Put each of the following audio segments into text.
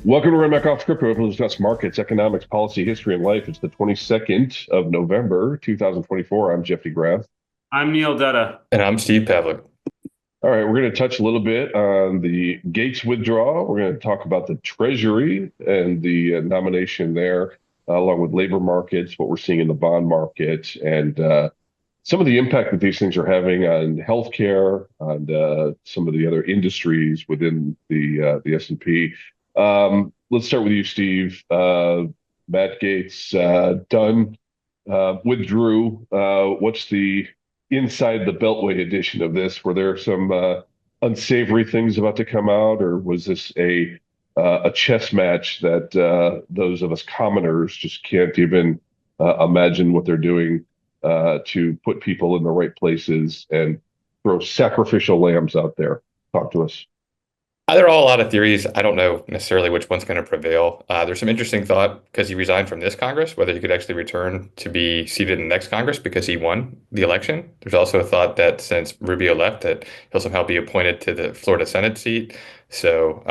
Welcome to RenMac Off Script, where we'll discuss markets, economics, policy, history, and life. It's the 22nd of November, 2024. I'm Jeffrey Graff. I'm Neil Dutta. And I'm Steve Pavlik. All right, we're going to touch a little bit on the Gates withdrawal. We're going to talk about the Treasury and the nomination there, along with labor markets, what we're seeing in the bond market, and some of the impact that these things are having on healthcare and some of the other industries within the S&P. Let's start with you, Steve. Matt Gates done withdrew. What's the inside the Beltway edition of this? Were there some unsavory things about to come out, or was this a chess match that those of us commoners just can't even imagine what they're doing to put people in the right places and throw sacrificial lambs out there? Talk to us. There are all a lot of theories. I don't know necessarily which one's going to prevail. There's some interesting thought because he resigned from this Congress, whether he could actually return to be seated in the next Congress because he won the election. There's also a thought that since Rubio left, that he'll somehow be appointed to the Florida Senate seat. So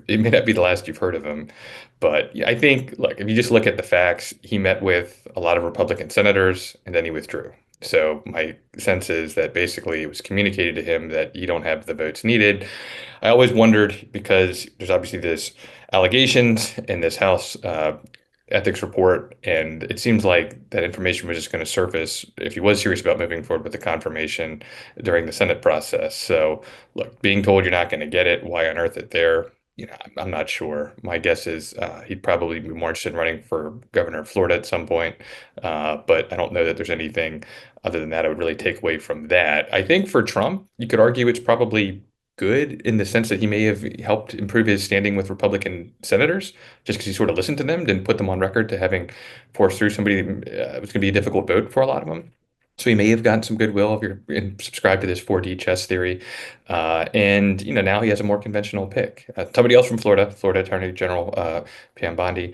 it may not be the last you've heard of him. But yeah, I think, like, if you just look at the facts, he met with a lot of Republican senators and then he withdrew. So my sense is that basically it was communicated to him that you don't have the votes needed. I always wondered because there's obviously this allegations in this House ethics report, and it seems like that information was just going to surface if he was serious about moving forward with the confirmation during the Senate process. So, look, being told you're not going to get it, why unearth it there? I'm not sure. My guess is he'd probably be more interested in running for governor of Florida at some point, but I don't know that there's anything other than that I would really take away from that. I think for Trump, you could argue it's probably good in the sense that he may have helped improve his standing with Republican senators just because he sort of listened to them, didn't put them on record to having forced through somebody it was going to be a difficult vote for a lot of them. So he may have gotten some goodwill if you're subscribed to this 4D chess theory. And now he has a more conventional pick. Somebody else from Florida, Florida Attorney General Pam Bondi,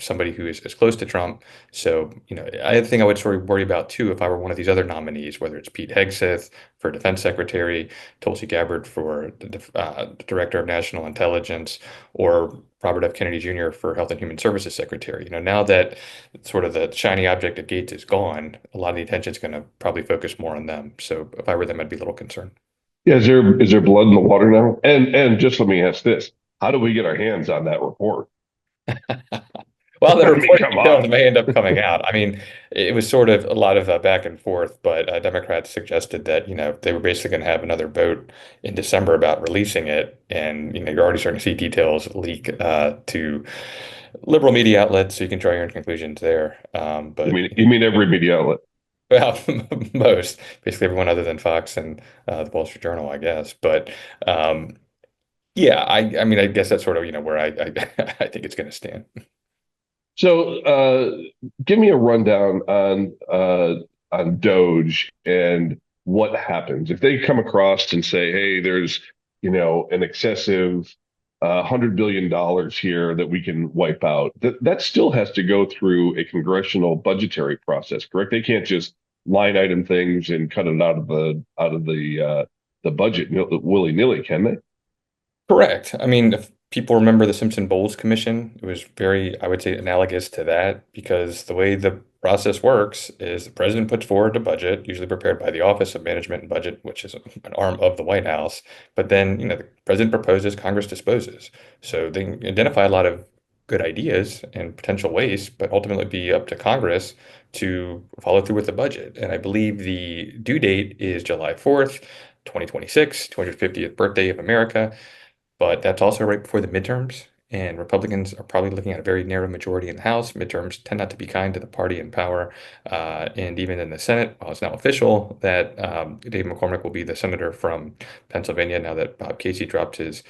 somebody who is close to Trump. So, I think I would sort of worry about too if I were one of these other nominees, whether it's Pete Hegseth for Defense Secretary, Tulsi Gabbard for the Director of National Intelligence, or Robert F. Kennedy Jr. for Health and Human Services Secretary. Now that sort of the shiny object of Gates is gone, a lot of the attention is going to probably focus more on them. So if I were them, I'd be a little concerned. Yeah, is there blood in the water now? And just let me ask this: how do we get our hands on that report? Well, the I mean, report come details on. may end up coming out. I mean, it was sort of a lot of back and forth, but Democrats suggested that, they were basically going to have another vote in December about releasing it. And, you're already starting to see details leak to liberal media outlets, so you can draw your own conclusions there. You But mean you mean every media outlet? well, most, basically everyone other than Fox and the Wall Street Journal, I guess. But yeah, I mean, I guess that's sort of, where I think it's going to stand. So, give me a rundown on DOGE and what happens if they come across and say, "Hey, there's an excessive $100 billion here that we can wipe out." That still has to go through a congressional budgetary process, correct? They can't just line item things and cut it out of the budget willy nilly, can they? Correct. I mean, if people remember the Simpson Bowles Commission, it was very, I would say, analogous to that because the way the process works is the president puts forward a budget, usually prepared by the Office of Management and Budget, which is an arm of the White House. But then, the president proposes, Congress disposes. So they can identify a lot of good ideas and potential waste, but ultimately be up to Congress to follow through with the budget. And I believe the due date is July 4th, 2026, 250th birthday of America. But that's also right before the midterms, and Republicans are probably looking at a very narrow majority in the House. Midterms tend not to be kind to the party in power. And even in the Senate, while it's now official that Dave McCormick will be the senator from Pennsylvania now that Bob Casey dropped his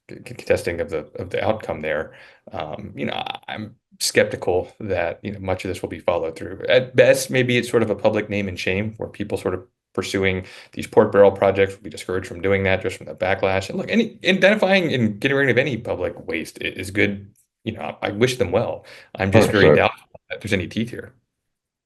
contesting of the outcome there. I'm skeptical that much of this will be followed through. At best, maybe it's sort of a public name and shame where people sort of pursuing these pork barrel projects will be discouraged from doing that just from the backlash. And look, any identifying and getting rid of any public waste is good. I wish them well. I'm just very 100%. doubtful that there's any teeth here.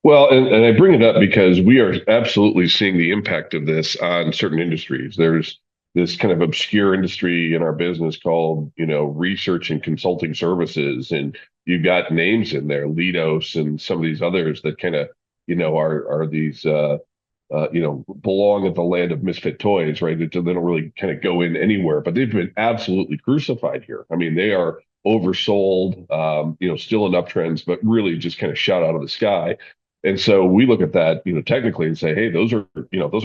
Well, and I bring it up because we are absolutely seeing the impact of this on certain industries. There's this kind of obscure industry in our business called, research and consulting services. And you've got names in there, Lidos and some of these others that kind of, are these, belong at the land of misfit toys, right? They don't really kind of go in anywhere, but they've been absolutely crucified here. I mean, they are oversold, still in uptrends, but really just kind of shot out of the sky. And so we look at that, technically and say, hey, those are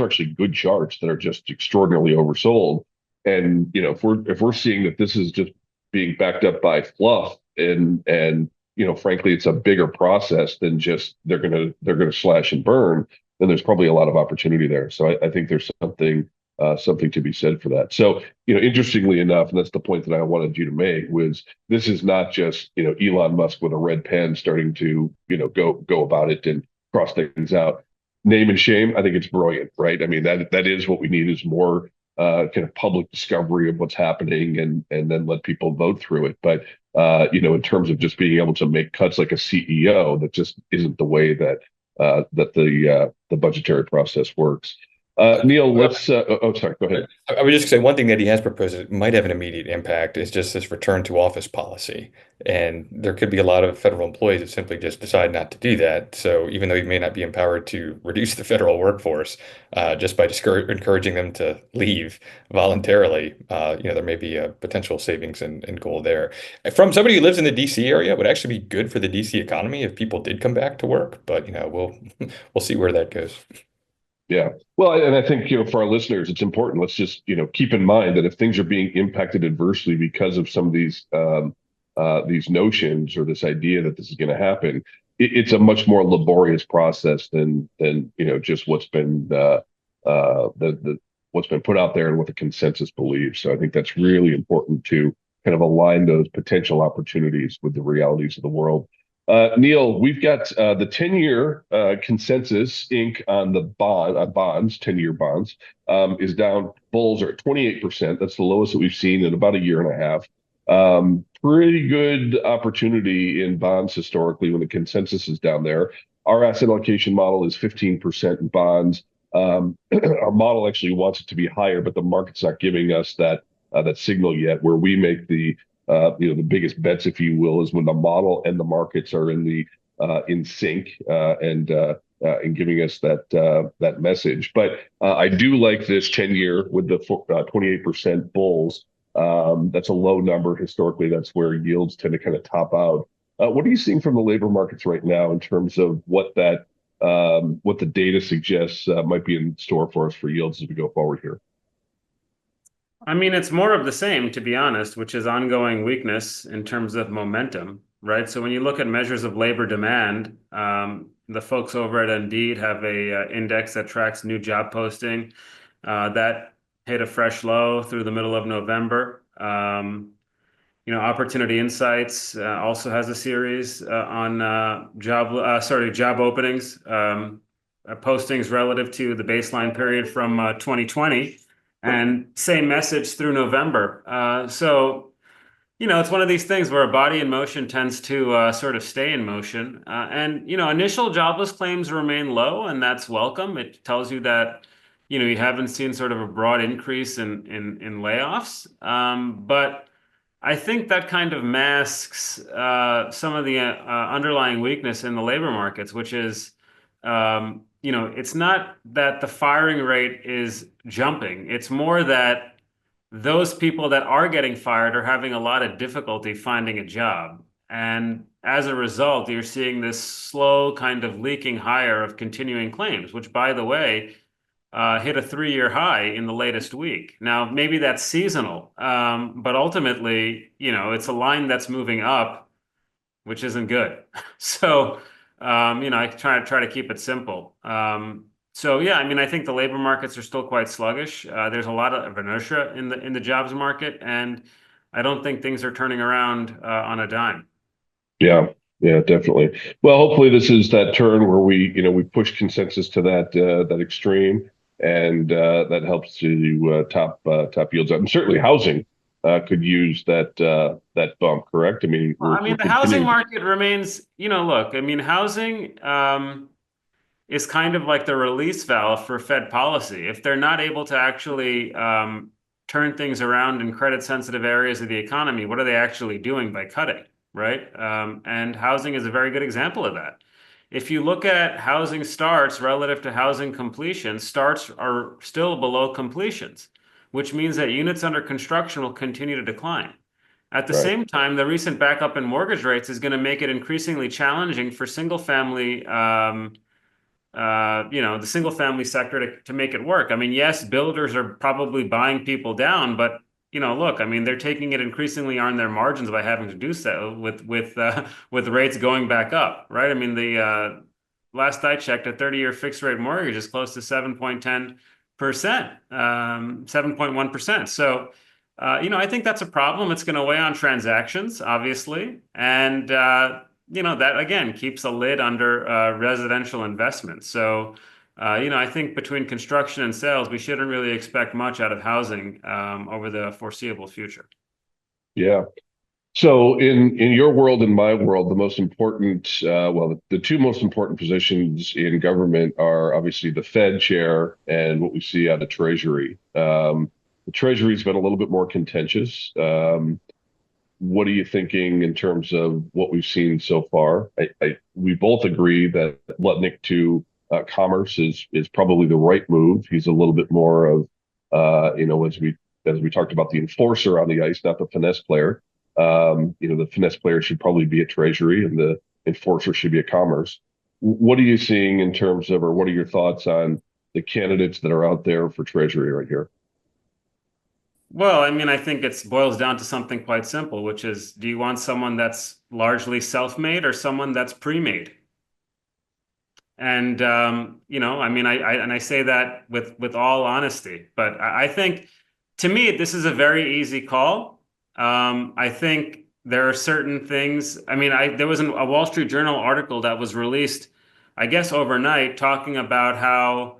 actually good charts that are just extraordinarily oversold. And, if we're seeing that this is just being backed up by fluff and frankly, it's a bigger process than just they're gonna slash and burn, then there's probably a lot of opportunity there. So I think there's something to be said for that. So, interestingly enough, and that's the point that I wanted you to make, was this is not just, Elon Musk with a red pen starting to, go about it and cross things out. Name and shame, I think it's brilliant, right? I mean, that is what we need, is more kind of public discovery of what's happening, and then let people vote through it. But in terms of just being able to make cuts like a CEO, that just isn't the way that the budgetary process works. Neil, let's. Sorry. Go ahead. I would just say one thing that he has proposed that might have an immediate impact is just this return to office policy. And there could be a lot of federal employees that simply just decide not to do that. So even though he may not be empowered to reduce the federal workforce, just by encouraging them to leave voluntarily, there may be a potential savings and goal there. From somebody who lives in the DC area, it would actually be good for the DC economy if people did come back to work. But we'll see where that goes. Yeah. Well, and I think, for our listeners, it's important. Let's just, keep in mind that if things are being impacted adversely because of some of these notions, or this idea that this is going to happen, it's a much more laborious process than just what's been what's been put out there and what the consensus believes. So I think that's really important to kind of align those potential opportunities with the realities of the world. Neil, we've got the 10-year consensus Inc. on the bonds, 10-year bonds, is down. Bulls are at 28%. That's the lowest that we've seen in about a year and a half. Pretty good opportunity in bonds historically when the consensus is down there. Our asset allocation model is 15% in bonds. Our model actually wants it to be higher, but the market's not giving us that signal yet. Where we make the biggest bets, if you will, is when the model and the markets are in sync, and giving us that message. But I do like this 10-year with the 28% bulls. That's a low number historically. That's where yields tend to kind of top out. What are you seeing from the labor markets right now in terms of what the data suggests might be in store for us for yields as we go forward here? I mean, it's more of the same, to be honest, which is ongoing weakness in terms of momentum, right? So when you look at measures of labor demand, the folks over at Indeed have a index that tracks new job posting that hit a fresh low through the middle of November. Opportunity Insights also has a series on job openings, postings relative to the baseline period from 2020. And same message through November. So, it's one of these things where a body in motion tends to sort of stay in motion. And initial jobless claims remain low, and that's welcome. It tells you that, you haven't seen sort of a broad increase in layoffs. But I think that kind of masks some of the underlying weakness in the labor markets, which is, it's not that the firing rate is jumping. It's more that those people that are getting fired are having a lot of difficulty finding a job. And as a result, you're seeing this slow kind of leaking higher of continuing claims, which, by the way, hit a 3-year high in the latest week. Now, maybe that's seasonal, but ultimately, it's a line that's moving up, which isn't good. So, I try to keep it simple. So yeah, I mean, I think the labor markets are still quite sluggish. There's a lot of inertia in the jobs market, and I don't think things are turning around on a dime. Yeah, yeah, definitely. Well, hopefully this is that turn where we push consensus to that extreme, and that helps to top yields up. And certainly housing could use that bump, correct? I mean, the housing market remains, look, I mean, housing is kind of like the release valve for Fed policy. If they're not able to actually turn things around in credit sensitive areas of the economy, what are they actually doing by cutting, right? And housing is a very good example of that. If you look at housing starts relative to housing completions, starts are still below completions, which means that units under construction will continue to decline. At the Right. same time, the recent backup in mortgage rates is going to make it increasingly challenging for single family, the single family sector to make it work. I mean, yes, builders are probably buying people down, but look, I mean, they're taking it increasingly on their margins by having to do so with rates going back up, right? I mean, the last I checked, a 30-year fixed rate mortgage is close to 7.10%, 7.1%. So, I think that's a problem. It's going to weigh on transactions, obviously, and that again keeps a lid under residential investment. So, I think between construction and sales, we shouldn't really expect much out of housing over the foreseeable future. Yeah. So in your world and my world, the most important, the two most important positions in government are obviously the Fed chair and what we see out of Treasury. The Treasury's been a little bit more contentious. What are you thinking in terms of what we've seen so far? We both agree that Lutnick to Commerce is probably the right move. He's a little bit more of, as we talked about, the enforcer on the ice, not the finesse player. The finesse player should probably be at Treasury, and the enforcer should be at Commerce. What are you seeing in terms of, or what are your thoughts on the candidates that are out there for Treasury right here? Well, I mean, I think it boils down to something quite simple, which is, do you want someone that's largely self-made or someone that's pre-made? And I mean, I say that with all honesty, but I think, to me, this is a very easy call. I think there are certain things. I mean, there was a Wall Street Journal article that was released, I guess, overnight, talking about how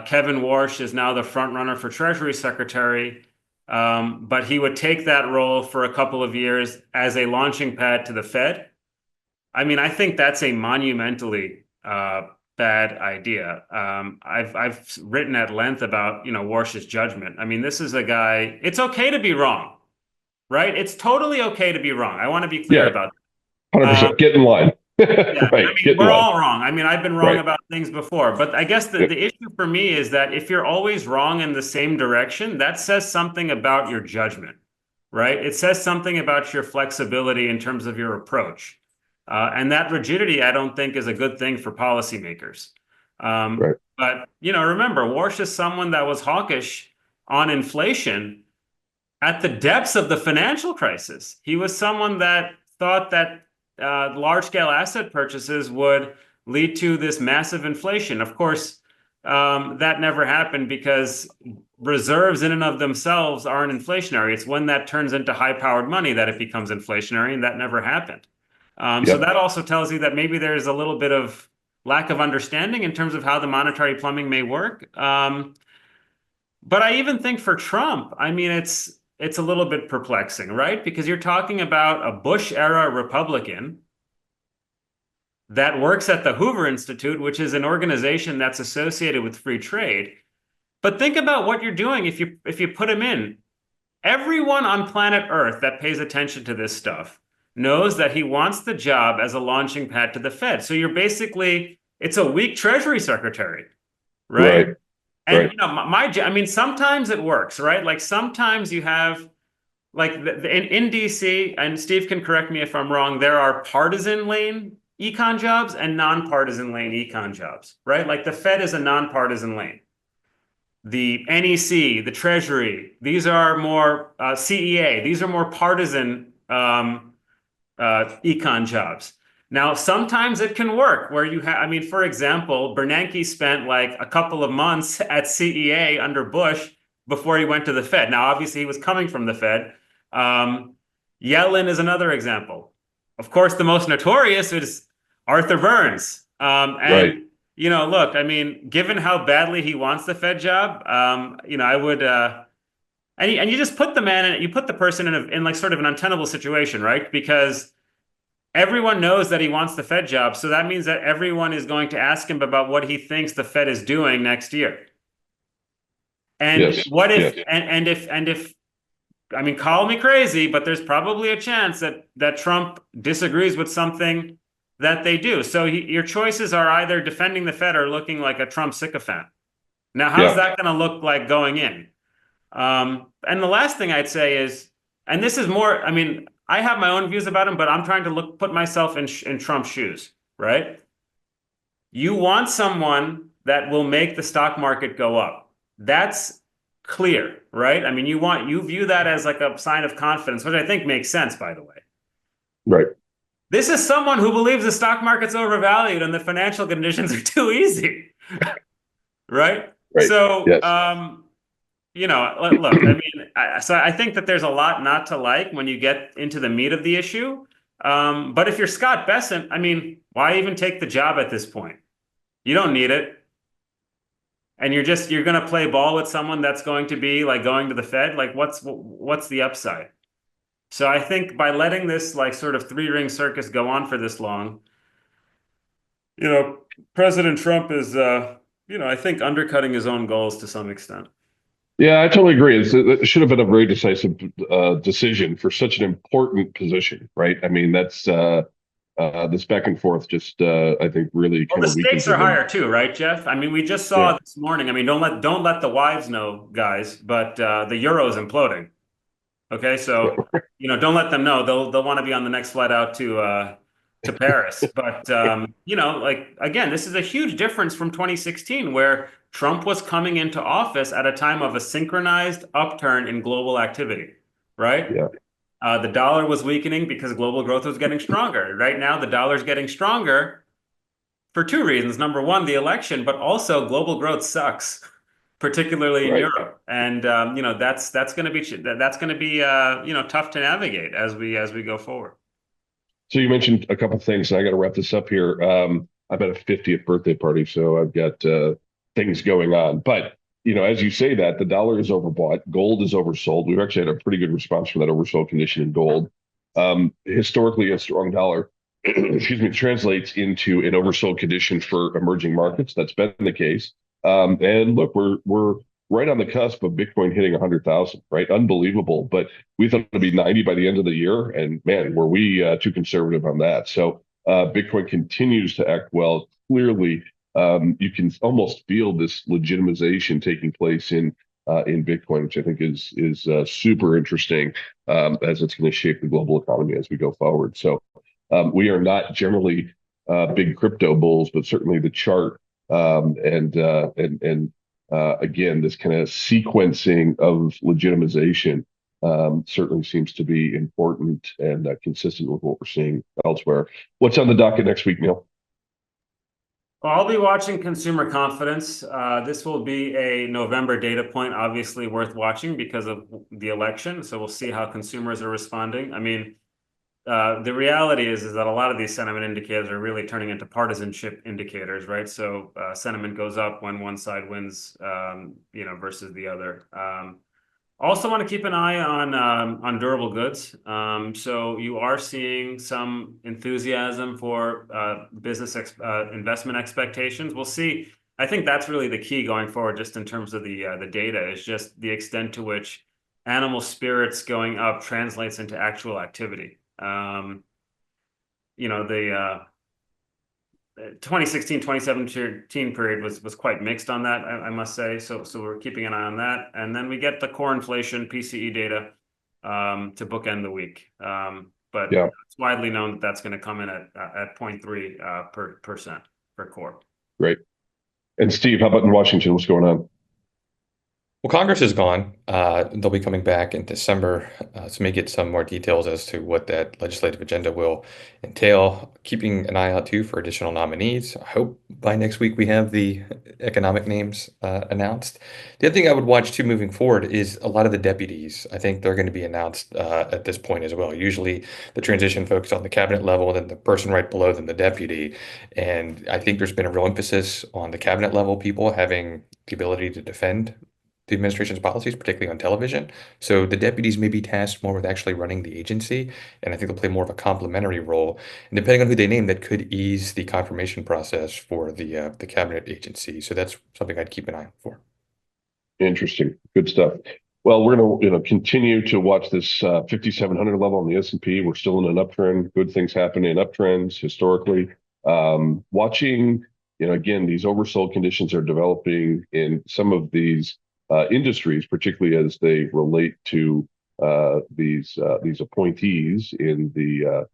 Kevin Warsh is now the front runner for Treasury Secretary. But he would take that role for a couple of years as a launching pad to the Fed. I mean, I think that's a monumentally bad idea. I've written at length about Warsh's judgment. I mean, this is a guy. It's okay to be wrong, right? It's totally okay to be wrong. I want to be clear about that. 100%. Get in line. Yeah, Right. I mean, we're all wrong. I mean, I've been wrong Right. about things before, but I guess the issue for me is that if you're always wrong in the same direction, that says something about your judgment, right? It says something about your flexibility in terms of your approach. And that rigidity, I don't think, is a good thing for policymakers. Right. But, remember, Warsh is someone that was hawkish on inflation at the depths of the financial crisis. He was someone that thought that large-scale asset purchases would lead to this massive inflation. Of course, that never happened because reserves in and of themselves aren't inflationary. It's when that turns into high-powered money that it becomes inflationary, and that never happened. So that also tells you that maybe there's a little bit of lack of understanding in terms of how the monetary plumbing may work. But I even think for Trump, I mean, it's a little bit perplexing, right? Because you're talking about a Bush-era Republican that works at the Hoover Institute, which is an organization that's associated with free trade. But think about what you're doing if you put him in. Everyone on planet Earth that pays attention to this stuff knows that he wants the job as a launching pad to the Fed. So it's a weak Treasury Secretary, right? And I mean, sometimes it works, right? Like sometimes you have, like in DC, and Steve can correct me if I'm wrong, there are partisan lane econ jobs and nonpartisan lane econ jobs, right? Like the Fed is a nonpartisan lane. The NEC, the Treasury, these are more CEA, these are more partisan econ jobs. Now, sometimes it can work where I mean, for example, Bernanke spent like a couple of months at CEA under Bush before he went to the Fed. Now, obviously, he was coming from the Fed. Yellen is another example. Of course, the most notorious is Arthur Burns. Look, I mean, given how badly he wants the Fed job, I would, and you just put the man you put the person in like sort of an untenable situation, right? Because everyone knows that he wants the Fed job. So that means that everyone is going to ask him about what he thinks the Fed is doing next year. And Yes. what if, Yes. and if, I mean, call me crazy, but there's probably a chance that Trump disagrees with something that they do. So your choices are either defending the Fed or looking like a Trump sycophant. Now, how's Yeah. that going to look like going in? And the last thing I'd say is, and this is more, I mean, I have my own views about him, but I'm trying to put myself in Trump's shoes, right? You want someone that will make the stock market go up. That's clear, right? I mean, you view that as like a sign of confidence, which I think makes sense, by the way. Right. This is someone who believes the stock market's overvalued and the financial conditions are too easy, right? Right. So, Yes. look, I mean, so I think that there's a lot not to like when you get into the meat of the issue. But if you're Scott Bessent, I mean, why even take the job at this point? You don't need it. And you're going to play ball with someone that's going to be like going to the Fed. Like what's the upside? So I think by letting this like sort of three-ring circus go on for this long, President Trump is, I think undercutting his own goals to some extent. Yeah, I totally agree. It should have been a very decisive decision for such an important position, right? I mean, that's this back and forth just I think really Well, kind the of weakens stakes are him. higher too, right, Jeff? I mean, we just Yeah. saw this morning. I mean, don't let the wives know, guys, but the euro is imploding. Okay, so don't let them know. They'll want to be on the next flight out to Paris. But like again, this is a huge difference from 2016, where Trump was coming into office at a time of a synchronized upturn in global activity, right? Yeah. The dollar was weakening because global growth was getting stronger. Right now, the dollar's getting stronger for two reasons. Number one, the election, but also global growth sucks, particularly in Right. Europe. And that's going to be tough to navigate as we go forward. So you mentioned a couple things, and I got to wrap this up here. I'm at a 50th birthday party, so I've got things going on. But as you say that, the dollar is overbought, gold is oversold. We've actually had a pretty good response from that oversold condition in gold. Historically, a strong dollar, excuse me, translates into an oversold condition for emerging markets. That's been the case. And look, we're right on the cusp of Bitcoin hitting 100,000, right? Unbelievable. But we thought it'd be 90 by the end of the year. And man, were we too conservative on that? So Bitcoin continues to act well. Clearly, you can almost feel this legitimization taking place in Bitcoin, which I think is super interesting as it's going to shape the global economy as we go forward. So we are not generally big crypto bulls, but certainly the chart and again, this kind of sequencing of legitimization certainly seems to be important and consistent with what we're seeing elsewhere. What's on the docket next week, Neil? Well, I'll be watching consumer confidence. This will be a November data point, obviously worth watching because of the election. So we'll see how consumers are responding. I mean, the reality is that a lot of these sentiment indicators are really turning into partisanship indicators, right? So sentiment goes up when one side wins, versus the other. Also want to keep an eye on durable goods. So you are seeing some enthusiasm for business investment expectations. We'll see. I think that's really the key going forward, just in terms of the data, is just the extent to which animal spirits going up translates into actual activity. The 2016-2017 period was quite mixed on that, I must say. So we're keeping an eye on that. And then we get the core inflation PCE data to bookend the week. But Yeah. it's widely known that that's going to come in at 0.3% for core. Great. And Steve, how about in Washington? What's going on? Well, Congress is gone. They'll be coming back in December. So may get some more details as to what that legislative agenda will entail. Keeping an eye out too for additional nominees. I hope by next week we have the economic names announced. The other thing I would watch too moving forward is a lot of the deputies. I think they're going to be announced at this point as well. Usually the transition focused on the cabinet level, then the person right below them, the deputy. And I think there's been a real emphasis on the cabinet level people having the ability to defend the administration's policies, particularly on television. So the deputies may be tasked more with actually running the agency, and I think they'll play more of a complementary role. And depending on who they name, that could ease the confirmation process for the cabinet agency. So that's something I'd keep an eye out for. Interesting. Good stuff. Well, we're going to continue to watch this 5,700 level on the S&P. We're still in an uptrend. Good things happen in uptrends historically. Watching, again, these oversold conditions are developing in some of these industries, particularly as they relate to these appointees in the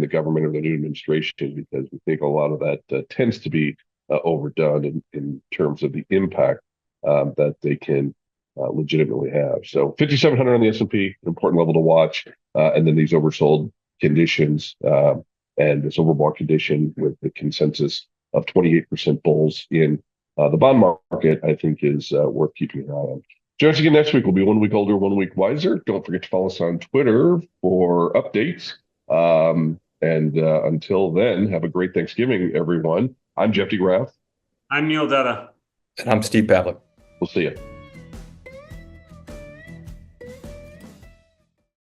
government or the new administration, because we think a lot of that tends to be overdone in terms of the impact that they can legitimately have. So 5,700 on the S&P, important level to watch, and then these oversold conditions and this overbought condition with the consensus of 28% bulls in the bond market, I think is worth keeping an eye on. Join us again next week. We'll be 1 week older, 1 week wiser. Don't forget to follow us on Twitter for updates. And until then, have a great Thanksgiving, everyone. I'm Jeff DeGraff. I'm Neil Dutta. And I'm Steve Pavlik. We'll see you.